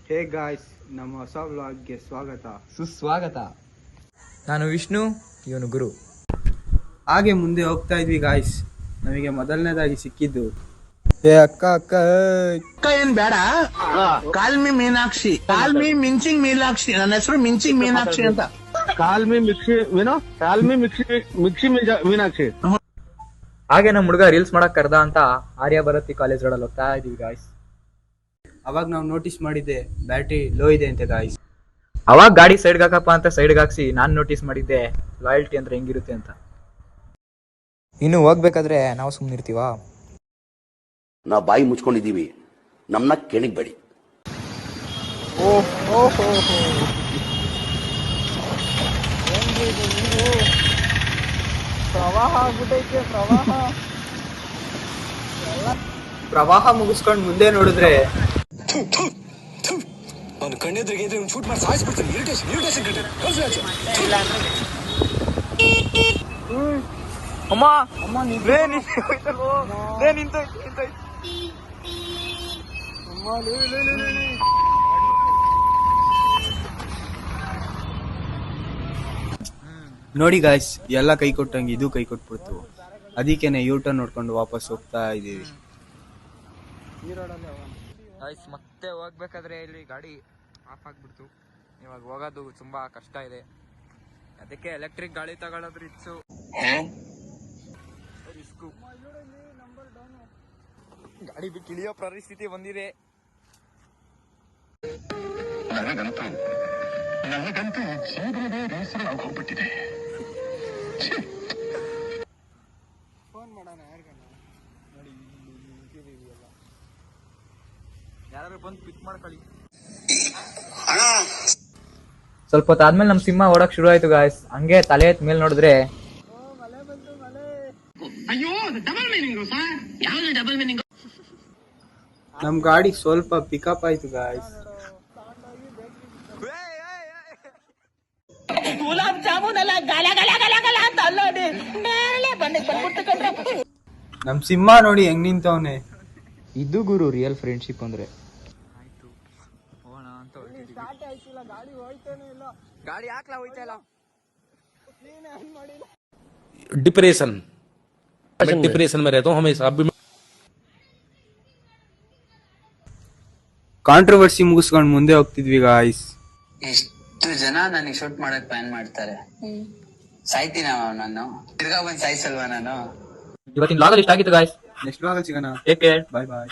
Hey guys, ನಮ್ಮ ಹೊಸ ವ್ಲಾಗ್ಗೆ ಸ್ವಾಗತ ಸುಸ್ವಾಗತ. ನಾನು ವಿಷ್ಣು, ಇವನು ಗುರು. ಹಾಗೆ ಮುಂದೆ ಹೋಗ್ತಾ ಇದ್ವಿ ಗಾಯ್ಸ್. ನಮಗೆ ಮೊದಲನೇದಾಗಿ ಸಿಕ್ಕಿದ್ದು ಏ ಅಕ್ಕ ಅಕ್ಕ ಏನ್ ಬೇಡ. ಕಾಲ್ಮಿ ಮೀನಾಕ್ಷಿ, ಕಾಲ್ಮಿ ಮಿಂಚಿಂಗ್ ಮೀನಾಕ್ಷಿ. ನನ್ನ ಹೆಸರು ಮಿಂಚಿಂಗ್ ಮೀನಾಕ್ಷಿ ಅಂತ. Call me mixie mixie Meenakshi. ಹಾಗೆ ನಮ್ಮ ಹುಡುಗ ರೀಲ್ಸ್ ಮಾಡಕ್ ಕರ್ದ ಅಂತ ಆರ್ಯ ಭಾರತಿ ಕಾಲೇಜ್ ರೋಡಲ್ಲಿ ಹೋಗ್ತಾ ಇದೀವಿ ಗಾಯ್ಸ್. ಅವಾಗ ನಾವು ನೋಟಿಸ್ ಮಾಡಿದ್ದೆ ಬ್ಯಾಟ್ರಿ ಲೋ ಇದೆ ಅಂತೆ ಗಾಯ್ಸ್. ಅವಾಗ ಗಾಡಿ ಸೈಡ್ಗೆ ಹಾಕಪ್ಪ ಅಂತ ಸೈಡ್ಗೆ ಹಾಕ್ಸಿ ನಾನು ನೋಟಿಸ್ ಮಾಡಿದ್ದೆ ಲಾಯಲ್ಟಿ ಅಂದ್ರೆ ಹೆಂಗಿರುತ್ತೆ ಅಂತ. ಇನ್ನು ಹೋಗ್ಬೇಕಾದ್ರೆ ನಾವು ಸುಮ್ಮನಿರ್ತೀವಾ? ನಾವು ಬಾಯಿ ಮುಚ್ಕೊಂಡಿದ್ದೀವಿ, ನಮ್ಮನ್ನ ಕೆಣಿಗ್ಬೇಡಿ. ಪ್ರವಾಹ ಮುಗಿಸ್ಕೊಂಡು ಮುಂದೆ ನೋಡಿದ್ರೆ ನಾನು ಕಣ್ಣೆದ್ರಿಗೆ ಶೂಟ್ ಮಾಡಿ ಸಾಯಿಸ್ಬಿಡ್ತೀನಿ. ಅಮ್ಮ ನೋಡಿ ಗಾಯ್ಸ್, ಎಲ್ಲ ಕೈ ಕೊಟ್ಟಂಗೆ ಇದು ಕೈ ಕೊಟ್ಬಿಡ್ತು. ಅದಕ್ಕೇನೆ ಯೂಟರ್ನ್ ನೋಡ್ಕೊಂಡು ವಾಪಸ್ ಹೋಗ್ತಾ ಇದೀವಿ. ಮತ್ತೆ ಹೋಗ್ಬೇಕಾದ್ರೆ ಇಲ್ಲಿ ಗಾಡಿ ಆಫ್ ಆಗ್ಬಿಡ್ತು. ಇವಾಗ ಹೋಗೋದು ತುಂಬಾ ಕಷ್ಟ ಇದೆ. ಅದಕ್ಕೆ ಎಲೆಕ್ಟ್ರಿಕ್ ಗಾಡಿ ತಗೊಳ್ಳೋದು ರಿಸ್ಕು. ಗಾಡಿ ಬಿಟ್ಟು ಇಳಿಯೋ ಪರಿಸ್ಥಿತಿ ಬಂದಿದೆ. ನನಗಂತೂ ಜೀವನವೇ ಬೇಸರ ಆಗೋಗ್ಬಿಟ್ಟಿದೆ. ಯಾರು ಬಂದು ಪಿಕ್ ಮಾಡ್ಕೊಳ್ಳಿ. ಸ್ವಲ್ಪ ಹೊತ್ತಾದ್ಮೇಲೆ ನಮ್ ಸಿಂಹ ಓಡಕ್ ಶುರು ಆಯ್ತು ಗಾಯ್ಸ್. ಹಂಗೆ ತಲೆ ಎತ್ ಮೇಲೆ ನೋಡಿದ್ರೆ ನಮ್ ಗಾಡಿ ಸ್ವಲ್ಪ ಪಿಕಪ್ ಆಯ್ತು ಗಾಯ್ಸ್. ಗುಲಾಬ್ ಜಾಮೂನ್ ಎಲ್ಲ ಗಲ ಗಲ ಗಲ ಗಲ ಅಂತ ಅಲ್ಲೋಡಿ ಮೇಲೆ ಬಂದ್ಬಿಟ್ಟು ಕಂಡ್ರೆ. ನಮ್ ಸಿಂಹ ನೋಡಿ ಹೆಂಗ್ ನಿಂತವನೆ. ಇದು ಗುರು ರಿಯಲ್ ಫ್ರೆಂಡ್ಶಿಪ್ ಅಂದ್ರೆ. ಗಾಡಿ ಹಾಕ್ಲಾ ಹೋಯ್ತಾ ಇಲ್ಲ. डिप्रेशन में रहता हूँ हमेशा. अब भी ಕಾಂಟ್ರವರ್ಸಿ ಮುಗಿಸ್ಕೊಂಡು ಮುಂದೆ ಹೋಗ್ತಿದ್ವಿ ಗಾಯ್ಸ್. ಎಷ್ಟು ಜನ ನನಗೆ ಶೂಟ್ ಮಾಡಕ್ ಪ್ಲಾನ್ ಮಾಡ್ತಾರೆ. ಸಾಯ್ತೀನವ ನಾನು, ತಿರ್ಗಾ ಬಂದ್ ಸಾಯ್ಸಲ್ವಾ ನಾನು? ಇವತ್ತಿನ ಲಾಗಲ್ಲಿ ಇಷ್ಟ ಆಗಿತ್ತು ಗಾಯ್ಸ್. ನೆಕ್ಸ್ಟ್ ಬ್ಲಾಗಲ್ಲಿ ಸಿಗೋಣ. Take care. ಬಾಯ್ ಬಾಯ್.